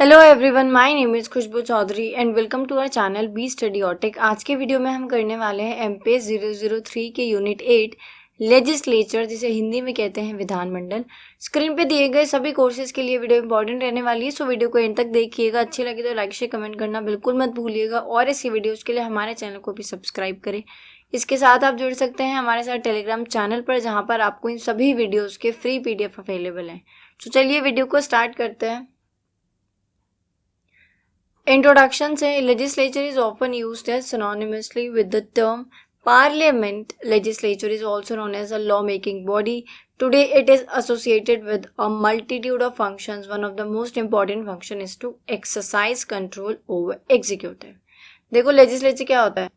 Hello everyone, my name is Khushbu Chaudhary and welcome to our channel B Studiotic. आज के video में हम करने वाले हैं एमपीएस 003 के यूनिट 8 लेजिस्लेचर, जिसे हिंदी में कहते हैं विधानमंडल। स्क्रीन पे दिए गए सभी कोर्सेज के लिए वीडियो इंपॉर्टेंट रहने वाली है, सो वीडियो को एंड तक देखिएगा। अच्छी लगी तो लाइक शेयर कमेंट करना बिल्कुल मत भूलिएगा और ऐसी वीडियोज़ के लिए हमारे चैनल को भी सब्सक्राइब करें। इसके साथ आप जुड़ सकते हैं हमारे साथ टेलीग्राम चैनल पर, जहाँ पर आपको इन सभी वीडियोज़ के फ्री PDF अवेलेबल हैं। तो चलिए वीडियो को स्टार्ट करते हैं। Introduction से legislature is often used as synonymously with the term parliament. Legislature is also known as a lawmaking body. Today it is associated with a multitude of functions. One of the most important function is to exercise control over executive. देखो legislature क्या होता है,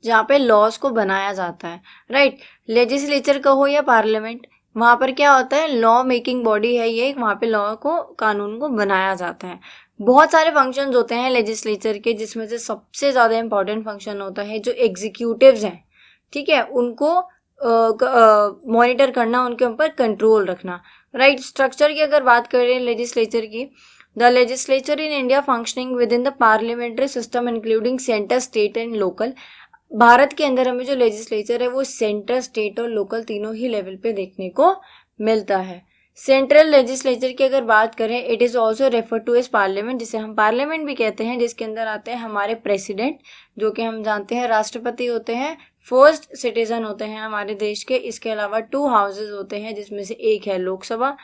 जहाँ पे laws को बनाया जाता है, राइट। लेजिस्लेचर कहो या पार्लियामेंट, वहाँ पर क्या होता है, लॉ मेकिंग बॉडी है ये, वहाँ पे लॉ को, कानून को बनाया जाता है। बहुत सारे फंक्शंस होते हैं लेजिस्लेचर के, जिसमें से सबसे ज़्यादा इंपॉर्टेंट फंक्शन होता है जो एग्जीक्यूटिव्स हैं, ठीक है, उनको मॉनिटर करना, उनके ऊपर कंट्रोल रखना, राइट। स्ट्रक्चर की अगर बात करें लेजिस्लेचर की, the legislature in India functioning with in the parliamentary system including centre, state and local. Bharat के अंदर हमें जो लेजिस्लेचर है वो सेंटर, स्टेट और लोकल तीनों ही लेवल पे देखने को मिलता है। सेंट्रल लेजिस्लेचर की अगर बात करें, it is also refer to as parliament, जिसे हम पार्लियामेंट भी कहते हैं, जिसके अंदर आते हैं हमारे प्रेसिडेंट, जो कि हम जानते हैं राष्ट्रपति होते हैं, फर्स्ट सिटीजन होते हैं हमारे देश के। इसके अलावा 2 हाउसेज होते हैं, जिसमें से एक है लोकसभा,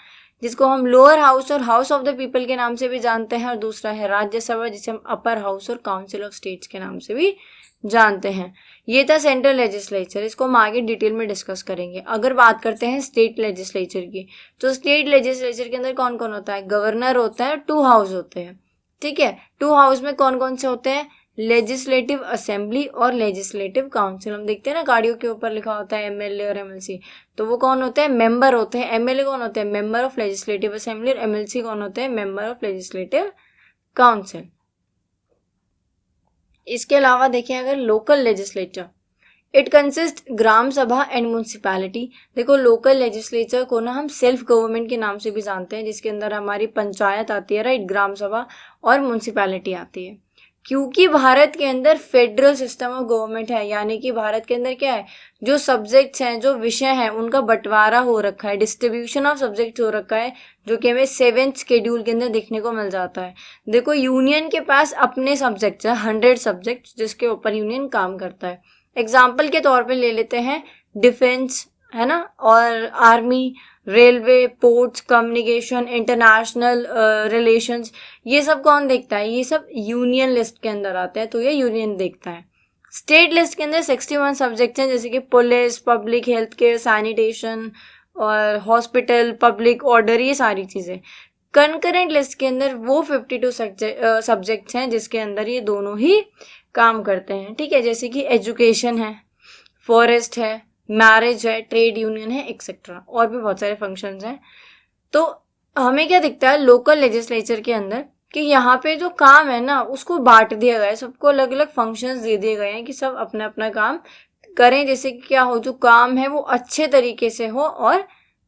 जिसको हम लोअर हाउस और हाउस ऑफ द पीपल के नाम से भी जानते हैं, और दूसरा है राज्यसभा, जिसे हम अपर हाउस और काउंसिल ऑफ स्टेट्स के नाम से भी जानते हैं। ये था सेंट्रल लेजिस्लेचर, इसको हम आगे डिटेल में डिस्कस करेंगे। अगर बात करते हैं स्टेट लेजिस्लेचर की, तो स्टेट लेजिस्लेचर के अंदर कौन कौन होता है, गवर्नर होता है, 2 हाउस होते हैं, ठीक है। 2 हाउस में कौन कौन से होते हैं, लेजिस्लेटिव असेंबली और लेजिस्लेटिव काउंसिल। हम देखते हैं ना गाड़ियों के ऊपर लिखा होता है MLA और MLC, तो वो कौन होते हैं, मेंबर होते हैं। MLA कौन होते हैं, मेंबर ऑफ लेजिस्लेटिव असेंबली, और MLC कौन होते हैं, मेंबर ऑफ लेजिस्लेटिव काउंसिल। इसके अलावा देखिए अगर लोकल लेजिस्लेचर, इट कंसिस्ट ग्राम सभा एंड म्यूनसिपैलिटी। देखो लोकल लेजिस्लेचर को ना हम सेल्फ गवर्नमेंट के नाम से भी जानते हैं, जिसके अंदर हमारी पंचायत आती है, राइट, ग्राम सभा, और म्यूनसिपैलिटी आती है। क्योंकि भारत के अंदर फेडरल सिस्टम ऑफ गवर्नमेंट है, यानी कि भारत के अंदर क्या है, जो सब्जेक्ट्स हैं, जो विषय हैं, उनका बंटवारा हो रखा है, डिस्ट्रीब्यूशन ऑफ सब्जेक्ट हो रखा है, जो कि हमें 7th शेड्यूल के अंदर देखने को मिल जाता है। देखो यूनियन के पास अपने सब्जेक्ट्स हैं, 100 सब्जेक्ट, जिसके ऊपर यूनियन काम करता है। एग्जाम्पल के तौर पे ले लेते हैं डिफेंस, है ना, और army, railway, ports, communication, international relations, ये सब कौन देखता है, ये सब यूनियन लिस्ट के अंदर आते हैं, तो ये यूनियन देखता है। स्टेट लिस्ट के अंदर 61 सब्जेक्ट्स हैं, जैसे कि police, public health care, sanitation और हॉस्पिटल, पब्लिक ऑर्डर, ये सारी चीज़ें। कंकरेंट लिस्ट के अंदर वो 52 सब्जेक्ट्स हैं, जिसके अंदर ये दोनों ही काम करते हैं, ठीक है। जैसे कि एजुकेशन है, फॉरेस्ट है, मैरिज है, ट्रेड यूनियन है, एक्सेट्रा, और भी बहुत सारे फंक्शंस हैं। तो हमें क्या दिखता है लोकल लेजिस्लेचर के अंदर, कि यहाँ पे जो काम है ना उसको बांट दिया गया है, सबको अलग अलग फंक्शंस दे दिए गए हैं कि सब अपना अपना काम करें, जैसे कि क्या हो, जो काम है वो अच्छे तरीके से हो और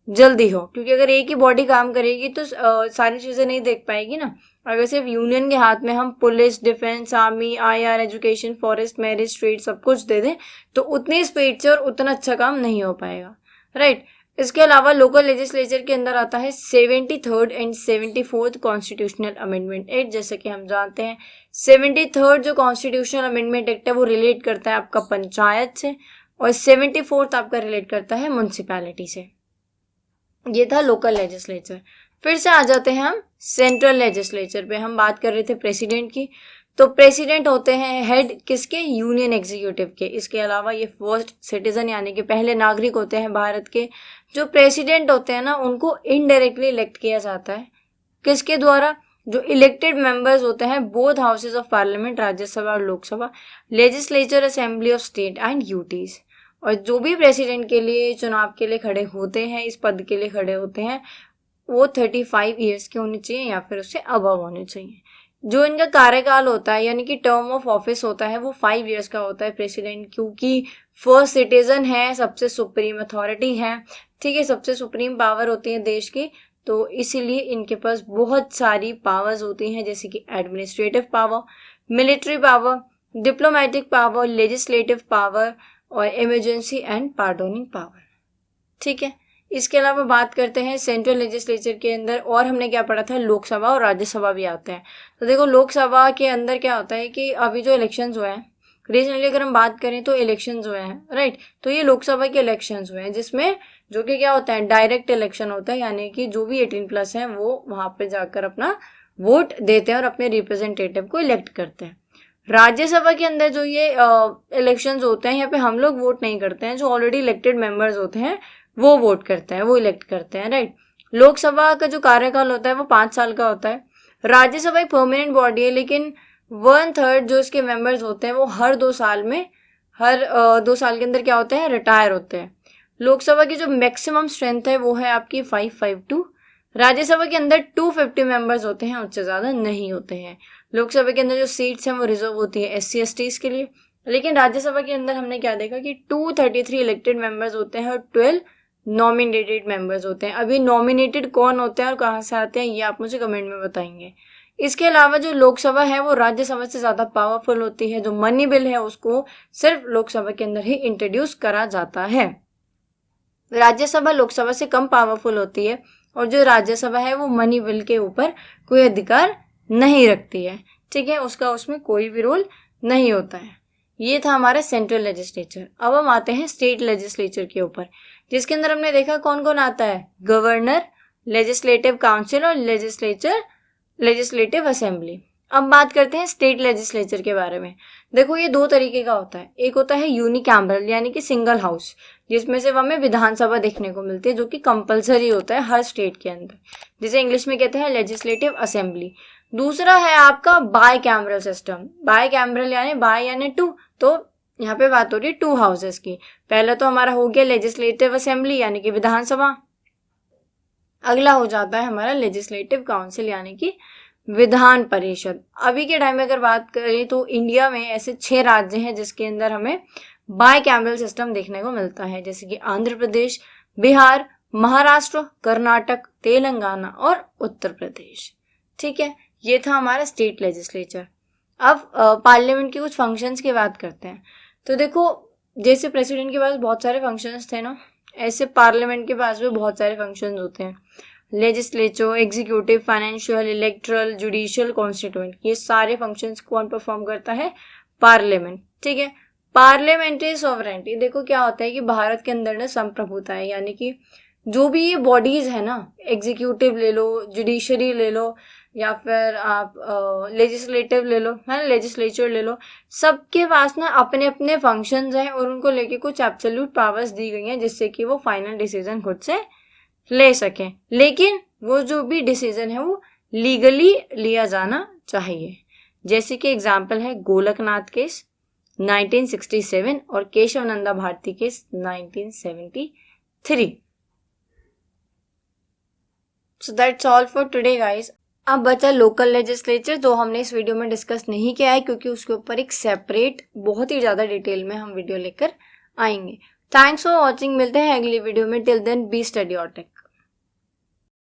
जल्दी हो। क्योंकि अगर एक ही बॉडी काम करेगी तो सारी चीज़ें नहीं देख पाएगी ना। अगर सिर्फ यूनियन के हाथ में हम police, defence, army, IR, education, forest, marriage, trade सब कुछ दे दें, तो उतनी स्पीड से और उतना अच्छा काम नहीं हो पाएगा, राइट। इसके अलावा लोकल लेजिस्लेचर के अंदर आता है 73rd and 74th constitutional amendment act. जैसे कि हम जानते हैं 73rd जो कॉन्स्टिट्यूशनल अमेंडमेंट एक्ट है वो रिलेट करता है आपका पंचायत से, और 74th आपका रिलेट करता है म्यूनसिपैलिटी से। ये था लोकल लेजिस्लेचर। फिर से आ जाते हैं हम सेंट्रल लेजिस्लेचर पे। हम बात कर रहे थे प्रेसिडेंट की, तो प्रेसिडेंट होते हैं हेड किसके, यूनियन एग्जीक्यूटिव के। इसके अलावा ये फर्स्ट सिटीजन यानी कि पहले नागरिक होते हैं भारत के। जो प्रेसिडेंट होते हैं ना उनको इनडायरेक्टली इलेक्ट किया जाता है, किसके द्वारा, जो इलेक्टेड मेंबर्स होते हैं both houses of parliament, Rajya Sabha और Lok Sabha, legislature, assembly of state and UTs. और जो भी प्रेसिडेंट के लिए चुनाव के लिए खड़े होते हैं, इस पद के लिए खड़े होते हैं, वो 35 ईयर्स के होने चाहिए या फिर उससे अबव होने चाहिए। जो इनका कार्यकाल होता है यानी कि टर्म ऑफ ऑफिस होता है वो 5 ईयर्स का होता है प्रेसिडेंट, क्योंकि फर्स्ट सिटीजन है, सबसे सुप्रीम अथॉरिटी है, ठीक है, सबसे सुप्रीम पावर होती है देश की, तो इसीलिए इनके पास बहुत सारी पावर्स होती हैं, जैसे कि administrative power, military power, diplomatic power, legislative power और इमरजेंसी एंड पार्डोनिंग पावर। ठीक है, इसके अलावा बात करते हैं सेंट्रल लेजिस्लेचर के अंदर, और हमने क्या पढ़ा था, लोकसभा और राज्यसभा भी आते हैं। तो देखो लोकसभा के अंदर क्या होता है कि अभी जो इलेक्शंस हुए हैं रीजनली अगर हम बात करें तो इलेक्शंस हुए हैं, राइट। तो ये लोकसभा के इलेक्शंस हुए हैं जिसमें जो कि क्या होता है, डायरेक्ट इलेक्शन होता है, यानी कि जो भी 18+ है वो वहां पे जाकर अपना वोट देते हैं और अपने रिप्रेजेंटेटिव को इलेक्ट करते हैं। राज्यसभा के अंदर जो ये इलेक्शंस होते हैं, यहाँ पे हम लोग वोट नहीं करते हैं, जो ऑलरेडी इलेक्टेड मेंबर्स होते हैं वो वोट करते हैं, वो इलेक्ट करते हैं, राइट। लोकसभा का जो कार्यकाल होता है वो 5 साल का होता है। राज्यसभा एक परमानेंट बॉडी है, लेकिन 1/3 जो इसके मेंबर्स होते हैं वो हर 2 साल में, हर 2 साल के अंदर क्या होते हैं, रिटायर होते हैं। लोकसभा की जो मैक्सिमम स्ट्रेंथ है वो है आपकी 552। राज्यसभा के अंदर 250 मेंबर्स होते हैं, उससे ज़्यादा नहीं होते हैं। लोकसभा के अंदर जो सीट्स हैं वो रिजर्व होती है SC/STs के लिए, लेकिन राज्यसभा के अंदर हमने क्या देखा कि 233 इलेक्टेड मेंबर्स होते हैं और 12 नॉमिनेटेड मेंबर्स होते हैं। अभी नॉमिनेटेड कौन होते हैं और कहाँ से आते हैं ये आप मुझे कमेंट में बताएंगे। इसके अलावा जो लोकसभा है वो राज्यसभा से ज़्यादा पावरफुल होती है। जो मनी बिल है उसको सिर्फ लोकसभा के अंदर ही इंट्रोड्यूस करा जाता है। राज्यसभा लोकसभा से कम पावरफुल होती है और जो राज्यसभा है वो मनी बिल के ऊपर कोई अधिकार नहीं रखती है, ठीक है, उसका उसमें कोई भी रोल नहीं होता है। ये था हमारा सेंट्रल लेजिस्लेचर। अब हम आते हैं स्टेट लेजिस्लेचर के ऊपर, जिसके अंदर हमने देखा कौन कौन आता है, गवर्नर, लेजिस्लेटिव काउंसिल और लेजिस्लेटिव असेंबली। अब बात करते हैं स्टेट लेजिस्लेचर के बारे में। देखो ये 2 तरीके का होता है, एक होता है यूनिकैमरल यानी कि सिंगल हाउस, जिसमें से हमें विधानसभा देखने को मिलती है, जो कि कंपलसरी होता है हर स्टेट के अंदर, जिसे इंग्लिश में कहते हैं लेजिस्लेटिव असेंबली। दूसरा है आपका bicameral system. Bicameral यानी बाय यानी 2, तो यहाँ पे बात हो रही है 2 हाउसेस की। पहला तो हमारा हो गया लेजिस्लेटिव असेंबली यानी कि विधानसभा, अगला हो जाता है हमारा लेजिस्लेटिव काउंसिल यानी कि विधान परिषद। अभी के टाइम में अगर बात करें तो इंडिया में ऐसे 6 राज्य हैं जिसके अंदर हमें बाय कैमरल सिस्टम देखने को मिलता है, जैसे कि आंध्र प्रदेश, बिहार, महाराष्ट्र, कर्नाटक, तेलंगाना और उत्तर प्रदेश। ठीक है, ये था हमारा स्टेट लेजिस्लेचर। अब पार्लियामेंट के कुछ फंक्शंस की बात करते हैं। तो देखो जैसे प्रेसिडेंट के पास बहुत सारे फंक्शंस थे ना, ऐसे पार्लियामेंट के पास भी बहुत सारे फंक्शंस होते हैं। Legislature, executive, financial, electoral, judicial, constituent, ये सारे फंक्शंस कौन परफॉर्म करता है, पार्लियामेंट। ठीक है, पार्लियामेंट्री सॉवरेंटी, देखो क्या होता है कि भारत के अंदर ना संप्रभुता है, यानी कि जो भी ये बॉडीज है ना, एग्जीक्यूटिव ले लो, जुडिशरी ले लो, या फिर आप लेजिस्लेटिव ले लो, है ना, लेजिस्लेचर ले लो, सबके पास ना अपने अपने फंक्शंस हैं और उनको लेके कुछ एब्सोल्यूट पावर्स दी गई हैं जिससे कि वो फाइनल डिसीजन खुद से ले सकें, लेकिन वो जो भी डिसीजन है वो लीगली लिया जाना चाहिए। जैसे कि एग्जाम्पल है गोलकनाथ केस 1967 और Keshavananda Bharati case 1973। So that's all for today guys. अब बचा लोकल लेजिस्लेचर, जो हमने इस वीडियो में डिस्कस नहीं किया है क्योंकि उसके ऊपर एक सेपरेट बहुत ही ज़्यादा डिटेल में हम वीडियो लेकर आएंगे। थैंक्स फॉर वॉचिंग, मिलते हैं अगली वीडियो में। टिल देन बी स्टडी और टेक।